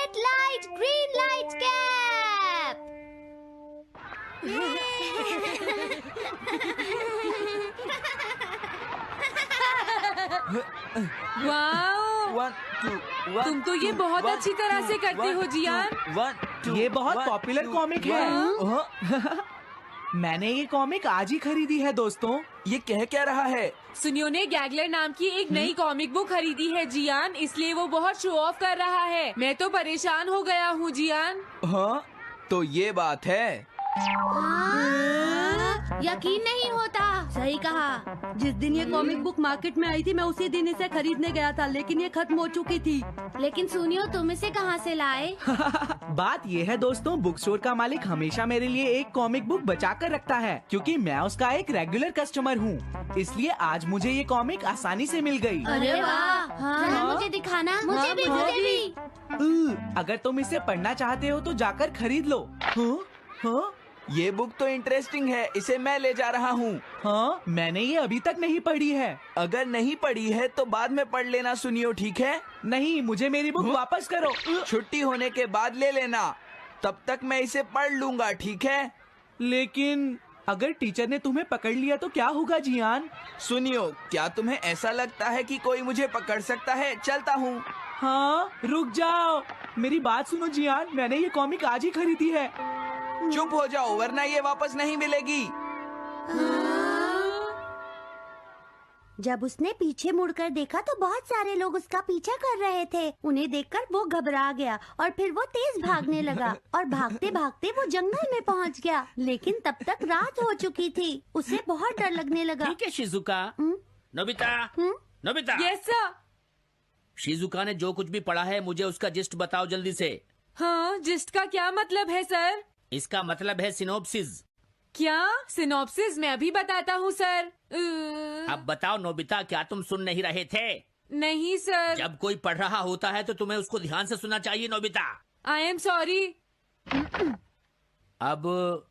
Red light, green light cap. Wow, 1 2 1 तुम तो ये बहुत अच्छी तरह से करते हो जियान। 1 2 ये बहुत पॉपुलर कॉमिक है। मैंने ये कॉमिक आज ही खरीदी है दोस्तों। ये कह क्या रहा है? सुनियो ने गैगलर नाम की एक नई कॉमिक बुक खरीदी है जियान, इसलिए वो बहुत शो ऑफ कर रहा है। मैं तो परेशान हो गया हूँ जियान। हाँ, तो ये बात है। यकीन नहीं होता। सही कहा। जिस दिन ये कॉमिक बुक मार्केट में आई थी मैं उसी दिन इसे खरीदने गया था, लेकिन ये खत्म हो चुकी थी। लेकिन सुनियो, तुम इसे कहाँ से लाए? बात ये है दोस्तों, बुक स्टोर का मालिक हमेशा मेरे लिए एक कॉमिक बुक बचा कर रखता है, क्योंकि मैं उसका एक रेगुलर कस्टमर हूँ। इसलिए आज मुझे ये कॉमिक आसानी से मिल गई। अरे वाह, जरा मुझे दिखाना। मुझे भी, मुझे भी। अगर तुम इसे पढ़ना चाहते हो तो जाकर खरीद लो। हाँ? ये बुक तो इंटरेस्टिंग है, इसे मैं ले जा रहा हूँ। हाँ, मैंने ये अभी तक नहीं पढ़ी है। अगर नहीं पढ़ी है तो बाद में पढ़ लेना सुनियो, ठीक है? नहीं, मुझे मेरी बुक वापस करो। छुट्टी होने के बाद ले लेना, तब तक मैं इसे पढ़ लूंगा, ठीक है? लेकिन अगर टीचर ने तुम्हें पकड़ लिया तो क्या होगा जियान? सुनियो, क्या तुम्हें ऐसा लगता है कि कोई मुझे पकड़ सकता है? चलता हूँ। हाँ, रुक जाओ, मेरी बात सुनो जियान, मैंने ये कॉमिक आज ही खरीदी है। चुप हो जाओ, वरना ये वापस नहीं मिलेगी। जब उसने पीछे मुड़कर देखा तो बहुत सारे लोग उसका पीछा कर रहे थे। उन्हें देखकर वो घबरा गया और फिर वो तेज भागने लगा और भागते भागते वो जंगल में पहुंच गया। लेकिन तब तक रात हो चुकी थी। उसे बहुत डर लगने लगा। ठीक है Shizuka. Nobita, Nobita. Yes sir. Shizuka ने जो कुछ भी पढ़ा है मुझे उसका जिस्ट बताओ जल्दी से। हाँ, जिस्ट का क्या मतलब है सर? इसका मतलब है सिनोप्सिस। क्या सिनॉप्सिस? मैं अभी बताता हूँ सर। अब बताओ नोबिता, क्या तुम सुन नहीं रहे थे? नहीं सर। जब कोई पढ़ रहा होता है तो तुम्हें उसको ध्यान से सुनना चाहिए नोबिता। I am sorry. अब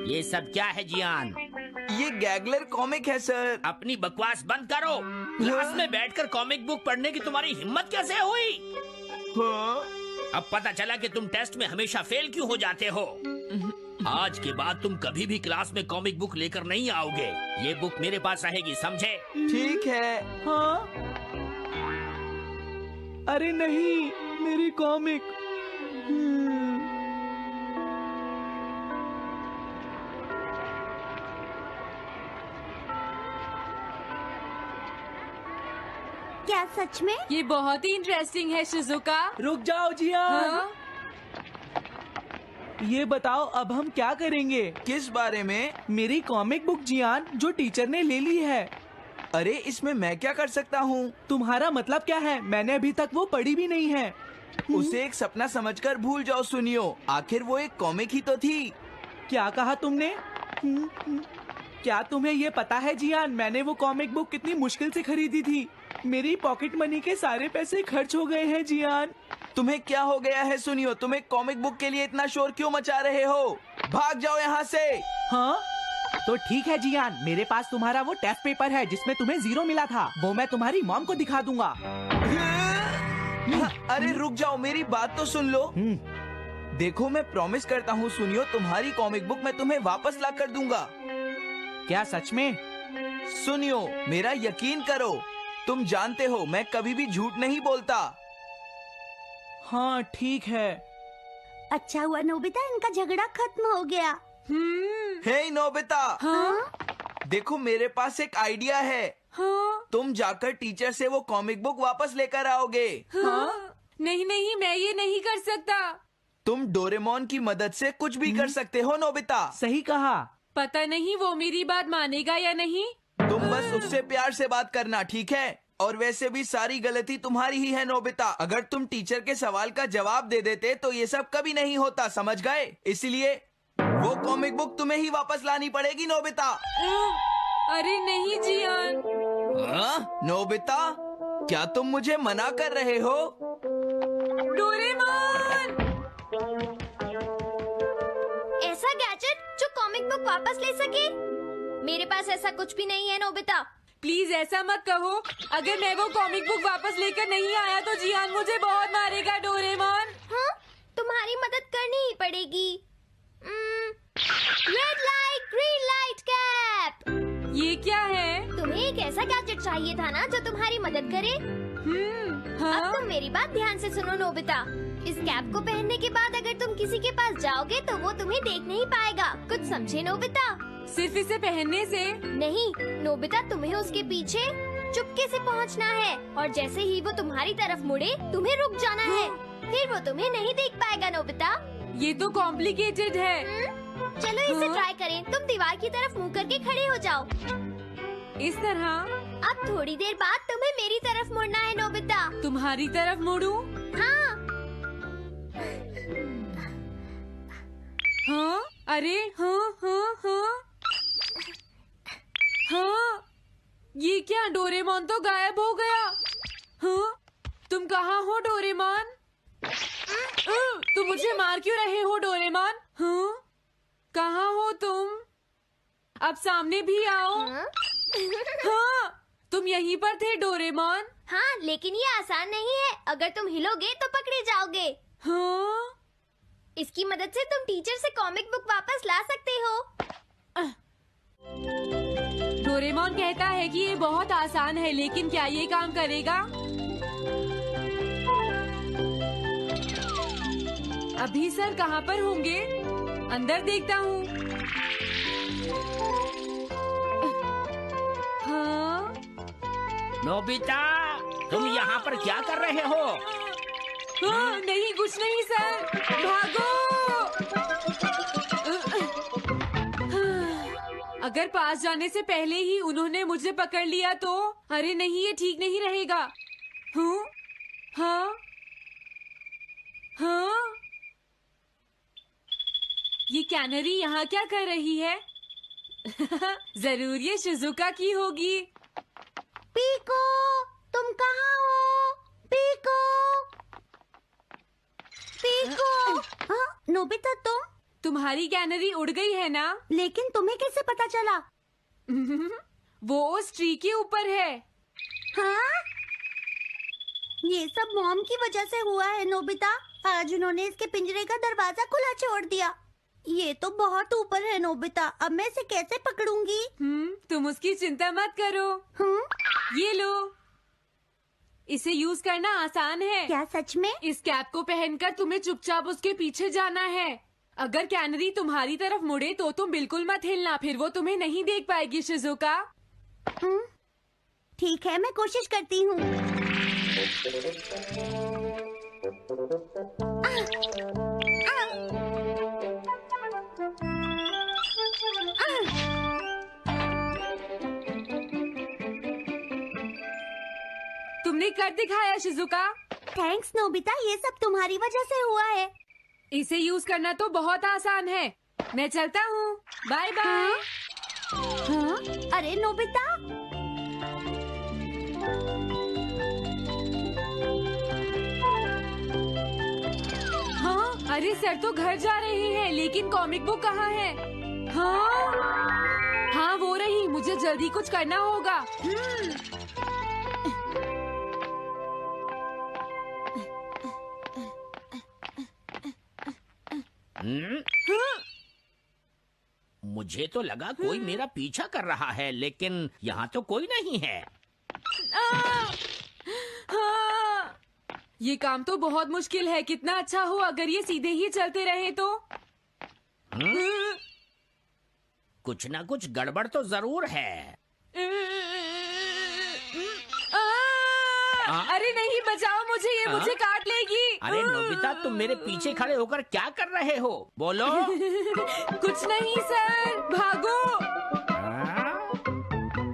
ये सब क्या है जियान? ये गैगलर कॉमिक है सर। अपनी बकवास बंद करो। क्लास में बैठकर कॉमिक बुक पढ़ने की तुम्हारी हिम्मत कैसे हुई? हाँ? अब पता चला कि तुम टेस्ट में हमेशा फेल क्यों हो जाते हो। आज के बाद तुम कभी भी क्लास में कॉमिक बुक लेकर नहीं आओगे। ये बुक मेरे पास रहेगी, समझे? ठीक है। हाँ? अरे नहीं, मेरी कॉमिक। क्या सच में? ये बहुत ही इंटरेस्टिंग है शिजुका। रुक जाओ जियान। हाँ? ये बताओ अब हम क्या करेंगे? किस बारे में? मेरी कॉमिक बुक जियान, जो टीचर ने ले ली है। अरे इसमें मैं क्या कर सकता हूँ? तुम्हारा मतलब क्या है? मैंने अभी तक वो पढ़ी भी नहीं है। उसे एक सपना समझकर भूल जाओ सुनियो, आखिर वो एक कॉमिक ही तो थी। क्या कहा तुमने? क्या तुम्हें ये पता है जियान, मैंने वो कॉमिक बुक कितनी मुश्किल से खरीदी थी। मेरी पॉकेट मनी के सारे पैसे खर्च हो गए हैं जियान। तुम्हें क्या हो गया है सुनियो? तुम एक कॉमिक बुक के लिए इतना शोर क्यों मचा रहे हो? भाग जाओ यहाँ से। हाँ? तो ठीक है जियान, मेरे पास तुम्हारा वो टेस्ट पेपर है जिसमें तुम्हें 0 मिला था। वो मैं तुम्हारी मॉम को दिखा दूंगा। अरे रुक जाओ, मेरी बात तो सुन लो। देखो, मैं प्रॉमिस करता हूँ सुनियो, तुम्हारी कॉमिक बुक मैं तुम्हें वापस ला कर दूंगा। क्या सच में? सुनियो, मेरा यकीन करो, तुम जानते हो मैं कभी भी झूठ नहीं बोलता। हाँ ठीक है। अच्छा हुआ नोबिता, इनका झगड़ा खत्म हो गया। हे नोबिता। हाँ? देखो, मेरे पास एक आइडिया है। हाँ? तुम जाकर टीचर से वो कॉमिक बुक वापस लेकर आओगे। हाँ? नहीं नहीं, मैं ये नहीं कर सकता। तुम डोरेमोन की मदद से कुछ भी कर सकते हो नोबिता। सही कहा। पता नहीं वो मेरी बात मानेगा या नहीं। तुम बस उससे प्यार से बात करना, ठीक है? और वैसे भी सारी गलती तुम्हारी ही है नोबिता। अगर तुम टीचर के सवाल का जवाब दे देते तो ये सब कभी नहीं होता, समझ गए? इसलिए वो कॉमिक बुक तुम्हें ही वापस लानी पड़ेगी नोबिता। अरे नहीं जियान। नोबिता, क्या तुम मुझे मना कर रहे हो? डोरेमोन! बुक वापस ले सके? मेरे पास ऐसा कुछ भी नहीं है नोबिता। प्लीज ऐसा मत कहो। अगर मैं वो कॉमिक बुक वापस लेकर नहीं आया तो जियान मुझे बहुत मारेगा डोरेमोन। हाँ, तुम्हारी मदद करनी ही पड़ेगी। Red light green light cap. ये क्या है? तुम्हें एक ऐसा गैजेट चाहिए था ना जो तुम्हारी मदद करे। हाँ? अब तुम मेरी बात ध्यान से सुनो नोबिता। इस कैप को पहनने के बाद अगर तुम किसी के पास जाओगे तो वो तुम्हें देख नहीं पाएगा। कुछ समझे नोबिता? सिर्फ इसे पहनने से? नहीं नोबिता, तुम्हें उसके पीछे चुपके से पहुंचना है और जैसे ही वो तुम्हारी तरफ मुड़े तुम्हें रुक जाना है। फिर वो तुम्हें नहीं देख पाएगा नोबिता। ये तो कॉम्प्लिकेटेड है। चलो इसे ट्राई करें। तुम दीवार की तरफ मुंह करके खड़े हो जाओ। इस तरह? अब थोड़ी देर बाद तुम्हें मेरी तरफ मुड़ना है नोबिता। तुम्हारी तरफ मुड़ूं? हाँ। हाँ? अरे हाँ हाँ हाँ हाँ, ये क्या? डोरेमोन तो गायब हो गया। हाँ? तुम कहाँ हो डोरेमोन? तुम मुझे मार क्यों रहे हो डोरेमोन? हाँ? कहाँ हो तुम? अब सामने भी आओ। हाँ, तुम यहीं पर थे डोरेमोन। हाँ, लेकिन ये आसान नहीं है। अगर तुम हिलोगे तो पकड़े जाओगे। हाँ? इसकी मदद से तुम टीचर से कॉमिक बुक वापस ला सकते हो। डोरेमोन कहता है कि ये बहुत आसान है, लेकिन क्या ये काम करेगा? अभी सर कहाँ पर होंगे? अंदर देखता हूँ। हाँ? नोबिता, तुम यहाँ पर क्या कर रहे हो? हाँ, नहीं कुछ नहीं सर। भागो! अगर पास जाने से पहले ही उन्होंने मुझे पकड़ लिया तो? अरे नहीं, ये ठीक नहीं रहेगा। हाँ? हाँ? हाँ? ये कैनरी यहाँ क्या कर रही है? जरूर ये शिजुका की होगी। पीको, तुम कहाँ हो? Piko, Piko. हाँ, नोबिता तुम्हारी कैनरी उड़ गई है ना? लेकिन तुम्हें कैसे पता चला? वो उस ट्री के ऊपर है। हाँ? ये सब मॉम की वजह से हुआ है नोबिता। आज उन्होंने इसके पिंजरे का दरवाजा खुला छोड़ दिया। ये तो बहुत ऊपर है नोबिता। अब मैं इसे कैसे पकड़ूंगी? तुम उसकी चिंता मत करो। ये लो, इसे यूज करना आसान है। क्या सच में? इस कैप को पहनकर तुम्हें चुपचाप उसके पीछे जाना है। अगर कैनरी तुम्हारी तरफ मुड़े तो तुम बिल्कुल मत हिलना, फिर वो तुम्हें नहीं देख पाएगी शिजुका। ठीक है, मैं कोशिश करती हूँ। तुमने कर दिखाया शिजुका। थैंक्स नोबिता, ये सब तुम्हारी वजह से हुआ है। इसे यूज करना तो बहुत आसान है। मैं चलता हूँ। Bye bye. हाँ? अरे नोबिता, हाँ? अरे सर तो घर जा रहे हैं, लेकिन कॉमिक बुक कहाँ है? हाँ? हाँ वो रही। मुझे जल्दी कुछ करना होगा। मुझे तो लगा कोई मेरा पीछा कर रहा है, लेकिन यहाँ तो कोई नहीं है। हाँ, ये काम तो बहुत मुश्किल है। कितना अच्छा हो अगर ये सीधे ही चलते रहे तो। कुछ ना कुछ गड़बड़ तो जरूर है। अरे नहीं, बचाओ मुझे, ये मुझे काट लेगी। अरे नोबिता, तुम मेरे पीछे खड़े होकर क्या कर रहे हो? बोलो। कुछ नहीं सर, भागो।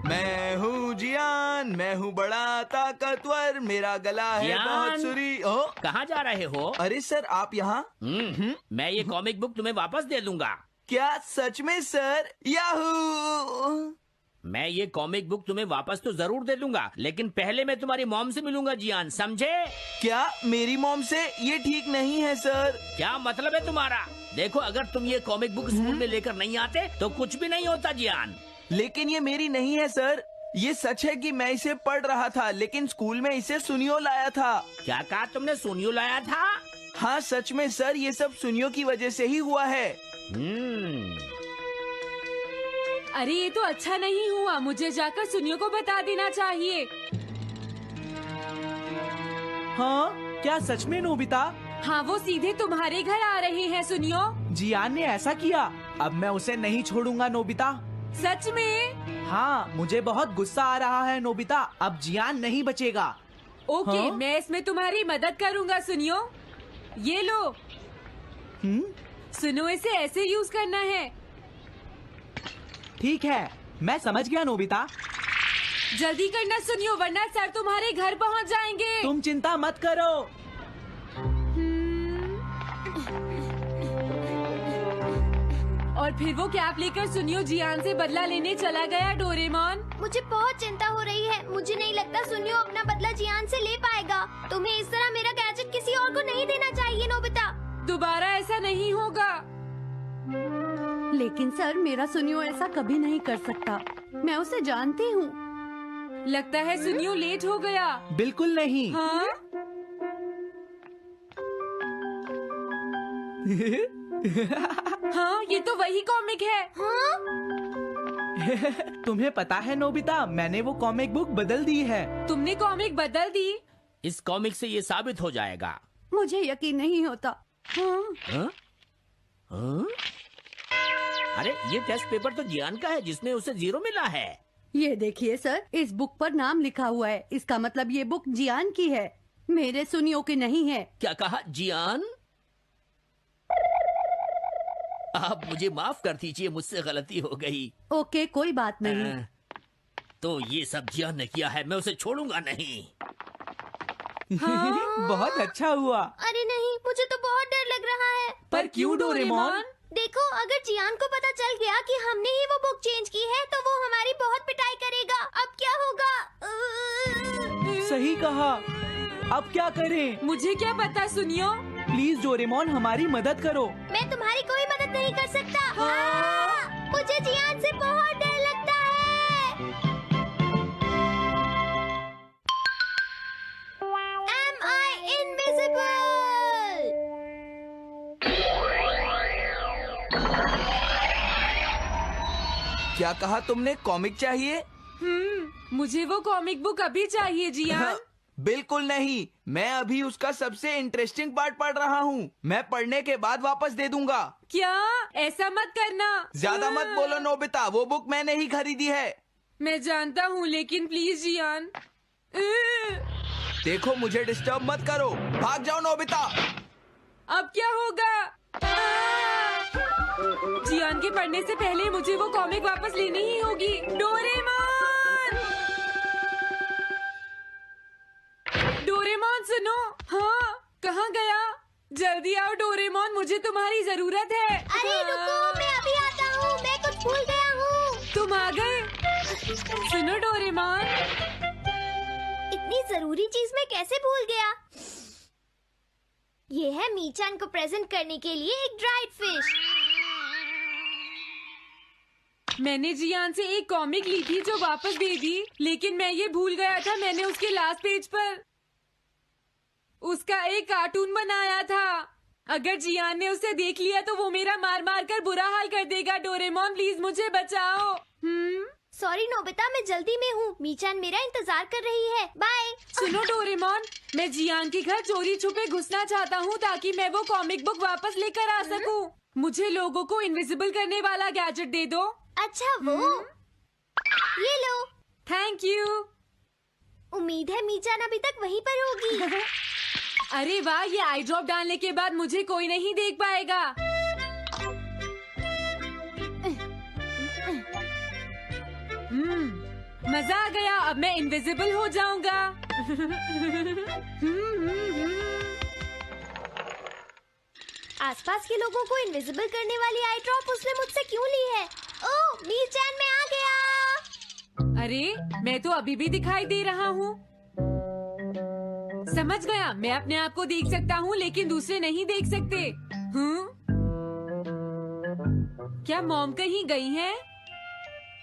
मैं हूँ जियान, मैं हूँ बड़ा ताकतवर, मेरा गला है जियान? बहुत सुरी। कहाँ जा रहे हो? अरे सर, आप यहाँ? मैं ये कॉमिक बुक तुम्हें वापस दे दूंगा। क्या सच में सर? याहू! मैं ये कॉमिक बुक तुम्हें वापस तो जरूर दे दूंगा, लेकिन पहले मैं तुम्हारी मॉम से मिलूंगा जियान, समझे? क्या मेरी मॉम से? ये ठीक नहीं है सर। क्या मतलब है तुम्हारा? देखो, अगर तुम ये कॉमिक बुक स्कूल में लेकर नहीं आते तो कुछ भी नहीं होता जियान। लेकिन ये मेरी नहीं है सर। ये सच है कि मैं इसे पढ़ रहा था, लेकिन स्कूल में इसे सुनियो लाया था। क्या कहा तुमने? सुनियो लाया था? हाँ सच में सर, ये सब सुनियो की वजह से ही हुआ है। अरे ये तो अच्छा नहीं हुआ, मुझे जाकर सुनियो को बता देना चाहिए। हाँ, क्या सच में नोबिता? हाँ, वो सीधे तुम्हारे घर आ रहे हैं सुनियो। जियान ने ऐसा किया। अब मैं उसे नहीं छोड़ूंगा नोबिता। सच में? हाँ, मुझे बहुत गुस्सा आ रहा है नोबिता। अब जियान नहीं बचेगा। ओके, हाँ? मैं इसमें तुम्हारी मदद करूँगा सुनियो। ये लो। सुनो, इसे ऐसे यूज करना है। ठीक है, मैं समझ गया नोबिता। जल्दी करना सुनियो, वरना सर तुम्हारे घर पहुंच जाएंगे। तुम चिंता मत करो। और फिर वो कैप लेकर सुनियो जियान से बदला लेने चला गया। डोरेमोन, मुझे बहुत चिंता हो रही है। मुझे नहीं लगता सुनियो अपना बदला जियान से ले पाएगा। तुम्हें इस तरह मेरा गैजेट किसी और को नहीं देना चाहिए नोबिता। दोबारा ऐसा नहीं होगा। लेकिन सर, मेरा सुनियो ऐसा कभी नहीं कर सकता। मैं उसे जानती हूँ। लगता है सुनियो लेट हो गया। बिल्कुल नहीं। हाँ? हाँ, ये तो वही कॉमिक है। हाँ? तुम्हें पता है नोबिता, मैंने वो कॉमिक बुक बदल दी है। तुमने कॉमिक बदल दी? इस कॉमिक से ये साबित हो जाएगा। मुझे यकीन नहीं होता। हाँ? हाँ? हाँ? अरे, ये टेस्ट पेपर तो जियान का है, जिसमें उसे 0 मिला है। ये देखिए सर, इस बुक पर नाम लिखा हुआ है। इसका मतलब ये बुक जियान की है, मेरे सुनियो की नहीं है। क्या कहा? जियान? आप मुझे माफ कर दीजिए, मुझसे गलती हो गई। ओके, कोई बात नहीं। तो ये सब जियान ने किया है, मैं उसे छोड़ूंगा नहीं। बहुत अच्छा हुआ। अरे नहीं, मुझे तो बहुत डर लग रहा है। पर क्यों डोरेमोन? देखो, अगर जियान को पता चल गया कि हमने ही वो बुक चेंज की है तो वो हमारी बहुत पिटाई करेगा। अब क्या होगा? सही कहा। अब क्या करें? मुझे क्या पता सुनियो। प्लीज डोरेमोन, हमारी मदद करो। मैं तुम्हारी कोई मदद नहीं कर सकता। मुझे जियान से बहुत डर लगता है। Am I invisible? क्या कहा तुमने? कॉमिक चाहिए? मुझे वो कॉमिक बुक अभी चाहिए जियान। बिल्कुल नहीं, मैं अभी उसका सबसे इंटरेस्टिंग पार्ट पढ़ रहा हूँ। मैं पढ़ने के बाद वापस दे दूंगा। क्या? ऐसा मत करना। ज्यादा मत बोलो नोबिता, वो बुक मैंने ही खरीदी है। मैं जानता हूँ, लेकिन प्लीज जियान। देखो, मुझे डिस्टर्ब मत करो। भाग जाओ नोबिता। अब क्या होगा? जियान के पढ़ने से पहले मुझे वो कॉमिक वापस लेनी ही होगी। डोरेमोन! डोरेमोन सुनो। हाँ, कहाँ गया? जल्दी आओ डोरेमोन, मुझे तुम्हारी जरूरत है। अरे रुको, मैं अभी आता हूँ। मैं कुछ भूल गया हूँ। तुम आ गए? सुनो डोरेमोन। इतनी जरूरी चीज मैं कैसे भूल गया? ये है मीचान को प्रेजेंट करने के लिए एक ड्राइड फिश। मैंने जियान से एक कॉमिक ली थी जो वापस दे दी, लेकिन मैं ये भूल गया था मैंने उसके लास्ट पेज पर उसका एक कार्टून बनाया था। अगर जियान ने उसे देख लिया तो वो मेरा मार मार कर बुरा हाल कर देगा। डोरेमोन प्लीज मुझे बचाओ। सॉरी नोबिता, मैं जल्दी में हूँ। मीचान मेरा इंतजार कर रही है। बाय। सुनो डोरेमोन, मैं जियान के घर चोरी छुपे घुसना चाहता हूँ ताकि मैं वो कॉमिक बुक वापस लेकर आ सकूँ। मुझे लोगों को इनविजिबल करने वाला गैजेट दे दो। अच्छा, वो ये लो। Thank you. उम्मीद है मीचान अभी तक वहीं पर होगी। अरे वाह, ये आई ड्रॉप डालने के बाद मुझे कोई नहीं देख पाएगा। मजा आ गया, अब मैं इनविजिबल हो जाऊंगा। आसपास के लोगों को इनविजिबल करने वाली आई ड्रॉप उसने मुझसे क्यों ली है? ओह, मीचान मैं आ गया। अरे मैं तो अभी भी दिखाई दे रहा हूँ। समझ गया, मैं अपने आप को देख सकता हूँ लेकिन दूसरे नहीं देख सकते। क्या मॉम कहीं गई हैं?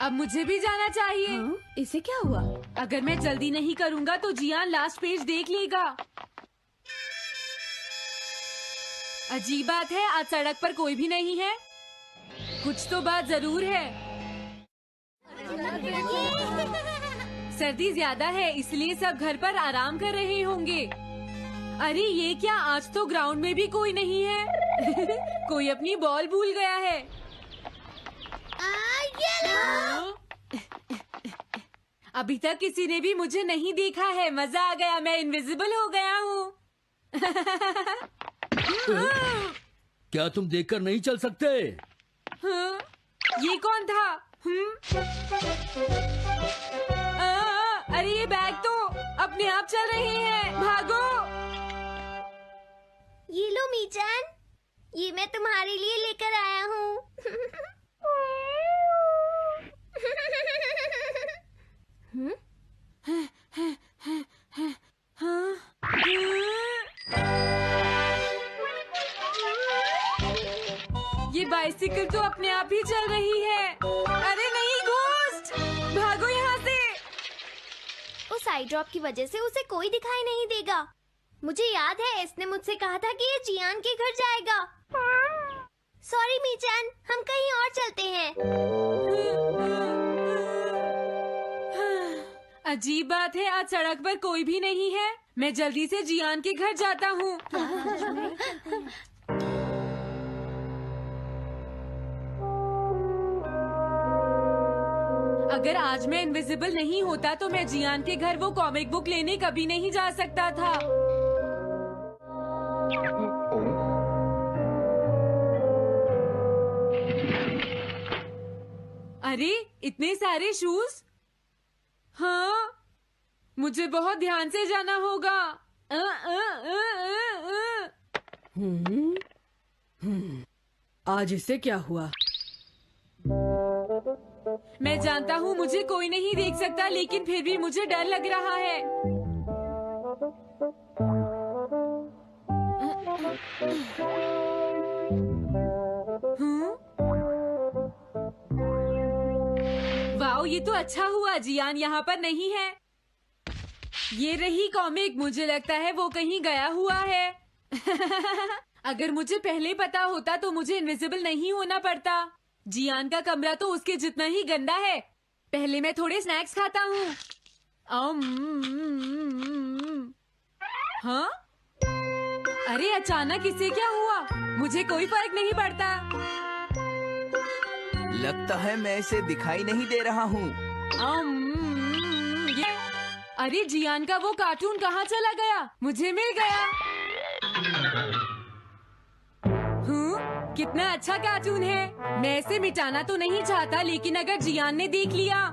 अब मुझे भी जाना चाहिए। इसे क्या हुआ? अगर मैं जल्दी नहीं करूँगा तो जियान लास्ट पेज देख लेगा। अजीब बात है, आज सड़क पर कोई भी नहीं है। कुछ तो बात जरूर है। सर्दी ज्यादा है इसलिए सब घर पर आराम कर रहे होंगे। अरे ये क्या, आज तो ग्राउंड में भी कोई नहीं है। कोई अपनी बॉल भूल गया है। अभी तक किसी ने भी मुझे नहीं देखा है। मजा आ गया, मैं इनविजिबल हो गया हूँ। क्या तुम देखकर नहीं चल सकते? ये कौन था? अरे ये बैग तो अपने आप चल रहे हैं। भागो। ये लो मीचान, ये मैं तुम्हारे लिए लेकर आया हूँ। ये बाइसिकल तो अपने आप ही चल रही है। अरे नहीं, घोस्ट, भागो यहाँ से। उस आई ड्रॉप की वजह से उसे कोई दिखाई नहीं देगा। मुझे याद है इसने मुझसे कहा था कि ये जियान के घर जाएगा। सॉरी मीचान, हम कहीं और चलते हैं। अजीब बात है, आज सड़क पर कोई भी नहीं है। मैं जल्दी से जियान के घर जाता हूँ। अगर आज मैं इनविजिबल नहीं होता तो मैं जियान के घर वो कॉमिक बुक लेने कभी नहीं जा सकता था। अरे इतने सारे शूज। हाँ, मुझे बहुत ध्यान से जाना होगा। आज इसे क्या हुआ? मैं जानता हूँ मुझे कोई नहीं देख सकता, लेकिन फिर भी मुझे डर लग रहा है। वाओ, ये तो अच्छा हुआ जियान यहाँ पर नहीं है। ये रही कॉमिक, मुझे लगता है वो कहीं गया हुआ है। अगर मुझे पहले पता होता तो मुझे इनविजिबल नहीं होना पड़ता। जियान का कमरा तो उसके जितना ही गंदा है। पहले मैं थोड़े स्नैक्स खाता हूँ। हाँ? अरे अचानक इसे क्या हुआ? मुझे कोई फर्क नहीं पड़ता। लगता है मैं इसे दिखाई नहीं दे रहा हूँ। अरे जियान का वो कार्टून कहाँ चला गया? मुझे मिल गया। कितना अच्छा कार्टून है। मैं इसे मिटाना तो नहीं चाहता, लेकिन अगर जियान ने देख लिया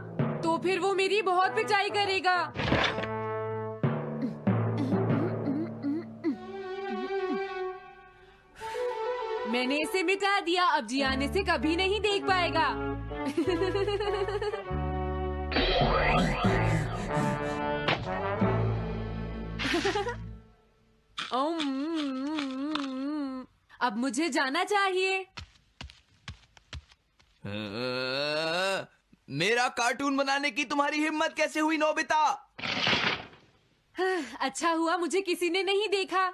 तो फिर वो मेरी बहुत पिटाई करेगा। मैंने इसे मिटा दिया, अब जियान इसे कभी नहीं देख पाएगा। अब मुझे जाना चाहिए। मेरा कार्टून बनाने की तुम्हारी हिम्मत कैसे हुई नोबिता? अच्छा हुआ मुझे किसी ने नहीं देखा।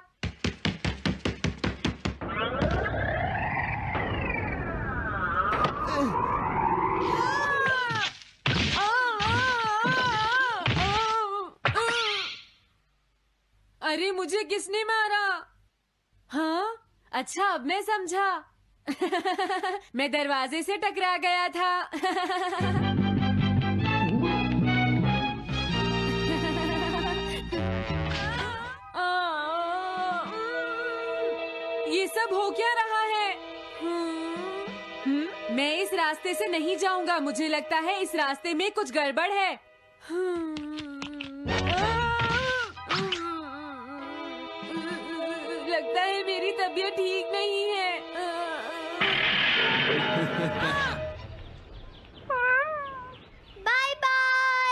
अरे मुझे किसने मारा? हाँ, अच्छा अब मैं समझा। मैं दरवाजे से टकरा गया था। ये सब हो क्या रहा है? मैं इस रास्ते से नहीं जाऊंगा। मुझे लगता है इस रास्ते में कुछ गड़बड़ है। लगता है मेरी तबीयत ठीक नहीं है। Bye bye.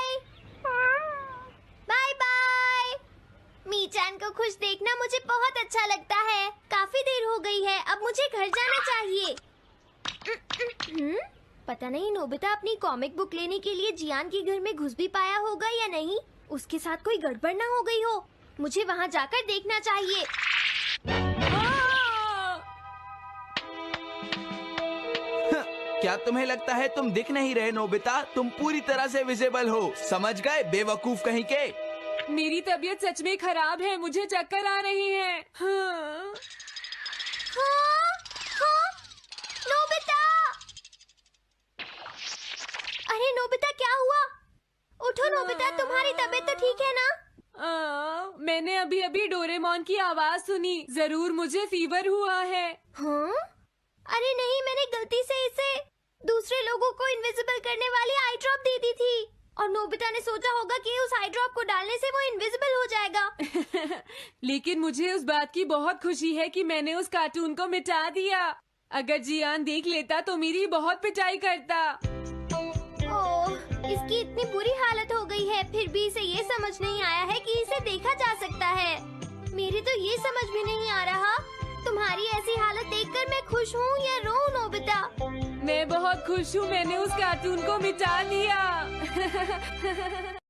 घर जाना चाहिए। पता नहीं नोबिता अपनी कॉमिक बुक लेने के लिए जियान के घर में घुस भी पाया होगा या नहीं। उसके साथ कोई गड़बड़ ना हो गई हो। मुझे वहाँ जाकर देखना चाहिए। क्या तुम्हें लगता है तुम दिख नहीं रहे नोबिता? तुम पूरी तरह से विजिबल हो, समझ गए बेवकूफ कहीं के। मेरी तबीयत सच में खराब है, मुझे चक्कर आ रही है। हाँ। नोबिता! अरे नोबिता क्या हुआ? उठो नोबिता, तुम्हारी तबीयत तो ठीक है ना? मैंने अभी अभी डोरेमोन की आवाज सुनी, जरूर मुझे फीवर हुआ है। हाँ? अरे नहीं, मैंने गलती से इसे दूसरे लोगों को इनविजिबल करने वाली आई ड्रॉप दे दी थी और नोबिता ने सोचा होगा कि उस आई ड्रॉप को डालने से वो इनविजिबल हो जाएगा। लेकिन मुझे उस बात की बहुत खुशी है कि मैंने उस कार्टून को मिटा दिया। अगर जियान देख लेता तो मेरी बहुत पिटाई करता। ओह, इसकी इतनी बुरी हालत हो गई है, फिर भी इसे ये समझ नहीं आया है कि इसे देखा जा सकता है। मेरी तो ये समझ में नहीं आ रहा, तुम्हारी ऐसी हालत देखकर मैं खुश हूँ या रोऊं नोबिता? मैं बहुत खुश हूँ, मैंने उस कार्टून को मिटा दिया।